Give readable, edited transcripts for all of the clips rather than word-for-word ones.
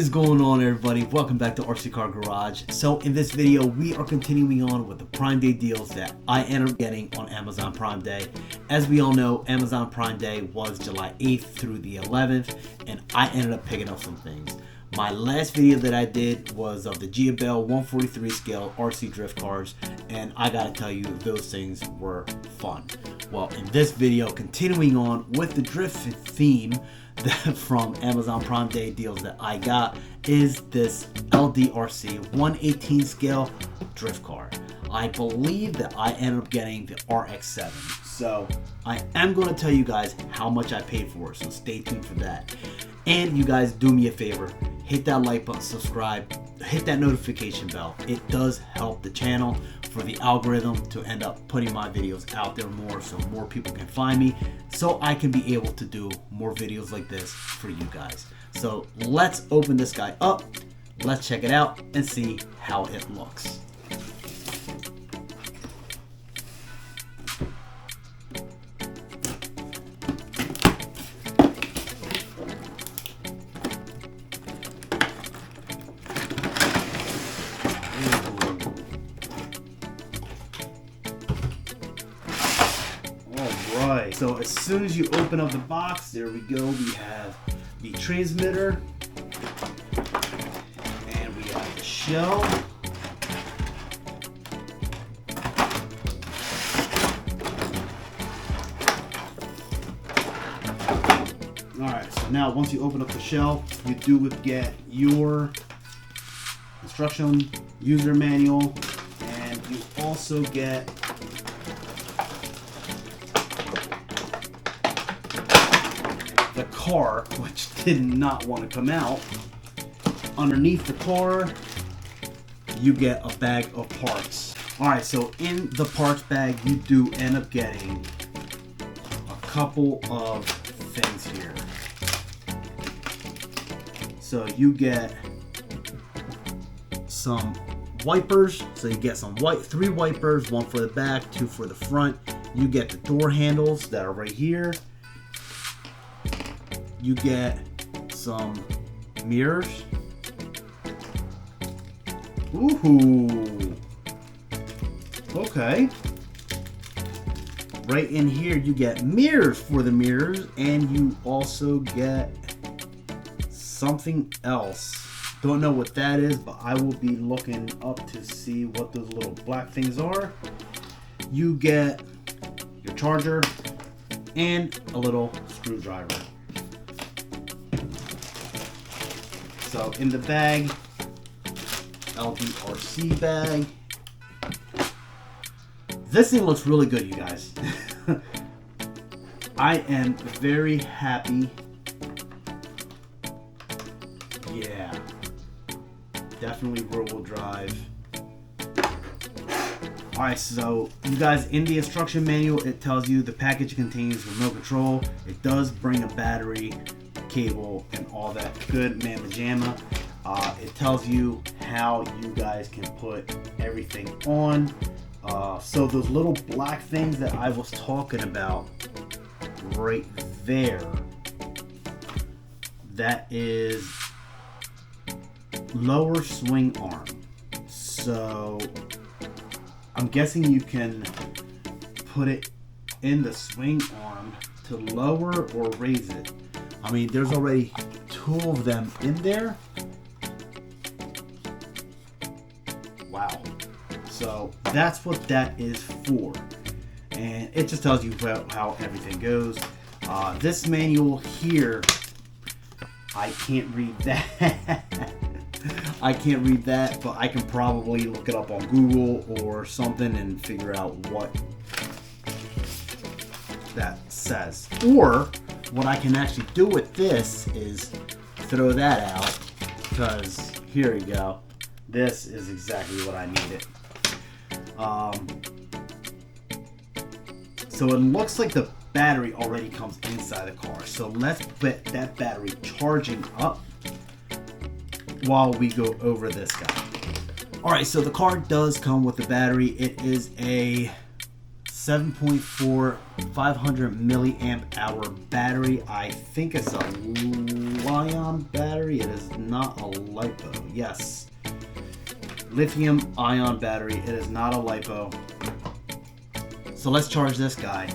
is going on, everybody? Welcome back to RC Car Garage. So in this video we are continuing on with the Prime Day deals that I ended up getting on Amazon Prime Day. As we all know, Amazon Prime Day was July 8th through the 11th, and I ended up picking up some things. My last video that I did was of the Giabel 143 scale RC drift cars, and I gotta tell you, those things were fun. Well, in this video, continuing on with the drift theme from Amazon Prime Day deals that I got, is this LDRC 118 scale drift car. I believe that I ended up getting the RX7. So I am going to tell you guys how much I paid for it, so stay tuned for that. And you guys, do me a favor, hit that like button, subscribe, hit that notification bell. It does help the channel for the algorithm to end up putting my videos out there more, so more people can find me, so I can be able to do more videos like this for you guys. So let's open this guy up, let's check it out and see how it looks. Alright, so as soon as you open up the box, there we go, we have the transmitter, and we have the shell, alright, so now once you open up the shell, you do get your instruction user manual, and you also get the car, which did not want to come out. Underneath the car, you get a bag of parts. Alright, so in the parts bag, you do end up getting a couple of things here. So you get some wipers. So you get some three wipers, one for the back, two for the front. You get the door handles that are right here. You get some mirrors. Ooh. Okay. Right in here you get mirrors for the mirrors, and you also get something else. Don't know what that is, but I will be looking up to see what those little black things are. You get your charger and a little screwdriver. So in the bag, LDRC bag. This thing looks really good, you guys. I am very happy. Yeah, definitely rear-wheel drive. Alright, so you guys, in the instruction manual, it tells you the package contains remote control. It does bring a battery, cable, and all that good mamma jamma. It tells you how you guys can put everything on. So those little black things that I was talking about right there, that is lower swing arm. So I'm guessing you can put it in the swing arm to lower or raise it. I mean, there's already two of them in there. Wow. So that's what that is for. And it just tells you how everything goes. This manual here, I can't read that. I can't read that, but I can probably look it up on Google or something and figure out what that says. Or what I can actually do with this is throw that out, because here we go. This is exactly what I needed. So it looks like the battery already comes inside the car. So let's get that battery charging up while we go over this guy. Alright, so the car does come with the battery. It is a 7.4 500 milliamp hour battery. I think it's a lithium-ion battery. It is not a LiPo. Yes. Lithium-ion battery. It is not a LiPo. So let's charge this guy.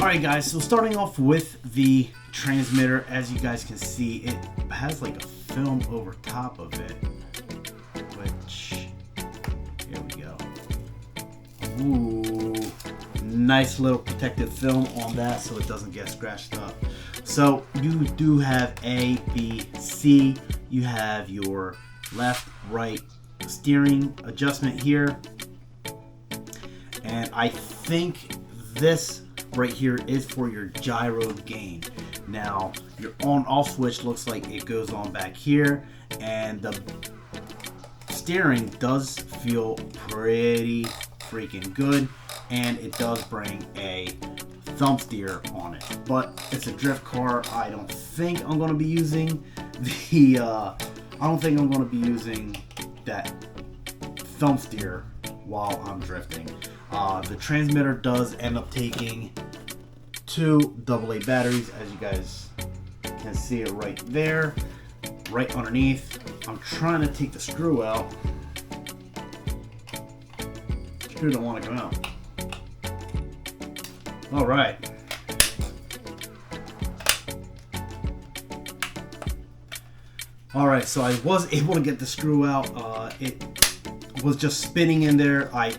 Alright guys, so starting off with the transmitter, as you guys can see, it has like a film over top of it, which, here we go. Ooh, nice little protective film on that so it doesn't get scratched up. So you do have A, B, C. You have your left, right steering adjustment here. And I think this right here is for your gyro gain. Now your on off switch looks like it goes on back here, and the steering does feel pretty freaking good, and it does bring a thumb steer on it, but it's a drift car. I don't think I'm going to be using that thumb steer while I'm drifting. The transmitter does end up taking 2 AA batteries, as you guys can see it right there, right underneath. I'm trying to take the screw out. Screw don't want to come out. All right. All right, so I was able to get the screw out. It was just spinning in there. I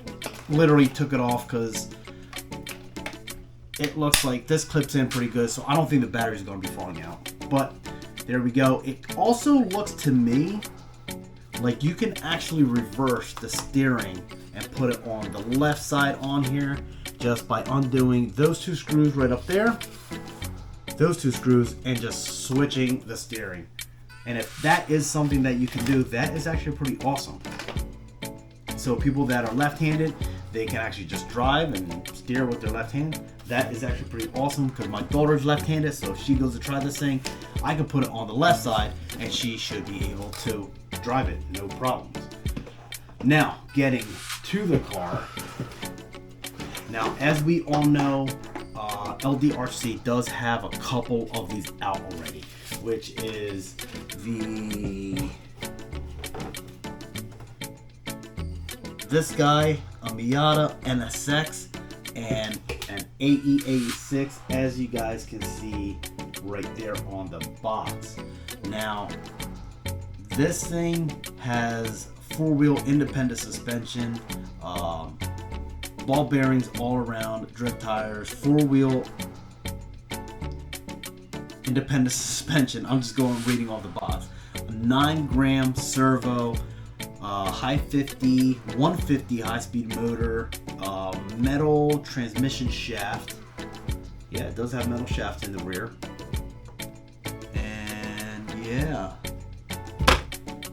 literally took it off because it looks like this clips in pretty good, so I don't think the battery is going to be falling out. But there we go. It also looks to me like you can actually reverse the steering and put it on the left side on here just by undoing those 2 screws right up there, those 2 screws, and just switching the steering. And if that is something that you can do, that is actually pretty awesome. So people that are left-handed, they can actually just drive and steer with their left hand. That is actually pretty awesome because my daughter's left-handed, so if she goes to try this thing, I can put it on the left side and she should be able to drive it, no problems. Now, getting to the car. Now, as we all know, LDRC does have a couple of these out already, which is this guy, a Miata NSX, and an AE86, as you guys can see right there on the box. Now, this thing has 4-wheel independent suspension, ball bearings all around, drift tires, 4-wheel independent suspension. I'm just reading off the box. A 9-gram servo, high 50, 150 high-speed motor, metal transmission shaft. Yeah, it does have metal shaft in the rear. And yeah,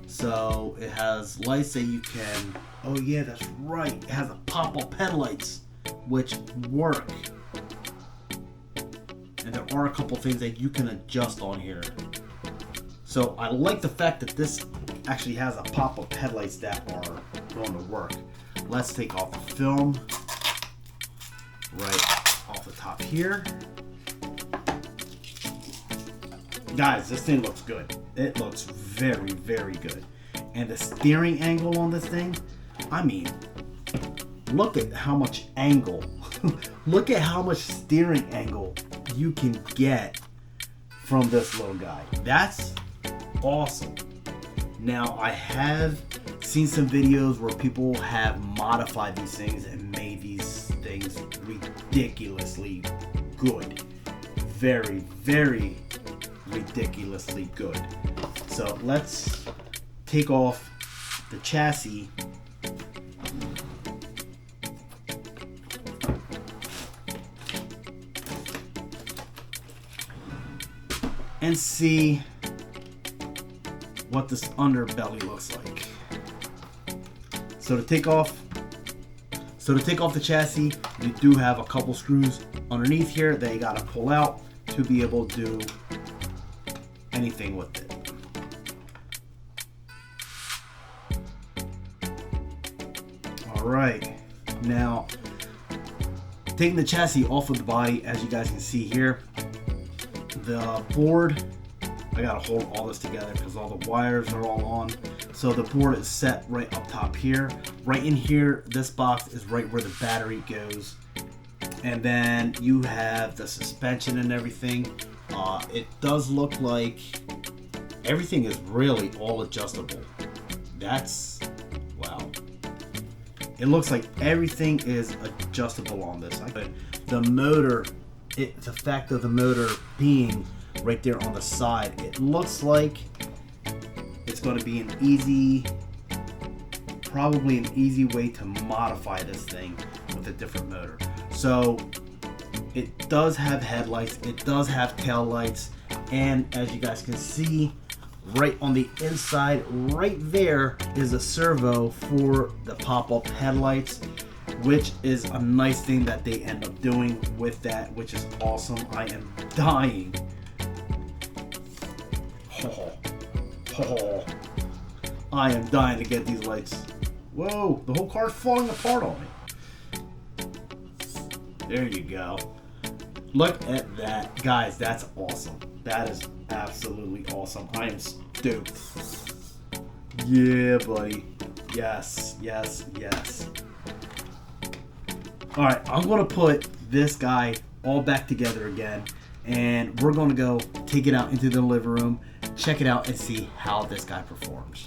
so it has lights that you can. Oh yeah, that's right. It has a pop-up headlights, which work. And there are a couple things that you can adjust on here. So I like the fact that this actually has a pop-up headlights that are going to work. Let's take off the film right off the top here. Guys, this thing looks good. It looks very, very good. And the steering angle on this thing, I mean, look at how much angle. Look at how much steering angle you can get from this little guy. That's awesome. Now, I have seen some videos where people have modified these things and made these things ridiculously good. Very, very ridiculously good. So let's take off the chassis. And see what this underbelly looks like. So to take off the chassis, you do have a couple screws underneath here that you gotta pull out to be able to do anything with it. Alright, now taking the chassis off of the body, as you guys can see here, the board I gotta hold all this together because all the wires are all on. So the board is set right up top here. Right in here, this box is right where the battery goes. And then you have the suspension and everything. It does look like everything is really all adjustable. That's, wow. It looks like everything is adjustable on this. The motor, the fact of the motor being right there on the side, it looks like it's going to be an easy, probably an easy way to modify this thing with a different motor. So it does have headlights, it does have tail lights, and as you guys can see, right on the inside, right there is a servo for the pop-up headlights, which is a nice thing that they end up doing with that, which is awesome. I am dying. I am dying to get these lights. Whoa, the whole car's falling apart on me. There you go. Look at that. Guys, that's awesome. That is absolutely awesome. I am stoked. Yeah, buddy. Yes, yes, yes. Alright, I'm going to put this guy all back together again, and we're going to go take it out into the living room, check it out, and see how this guy performs.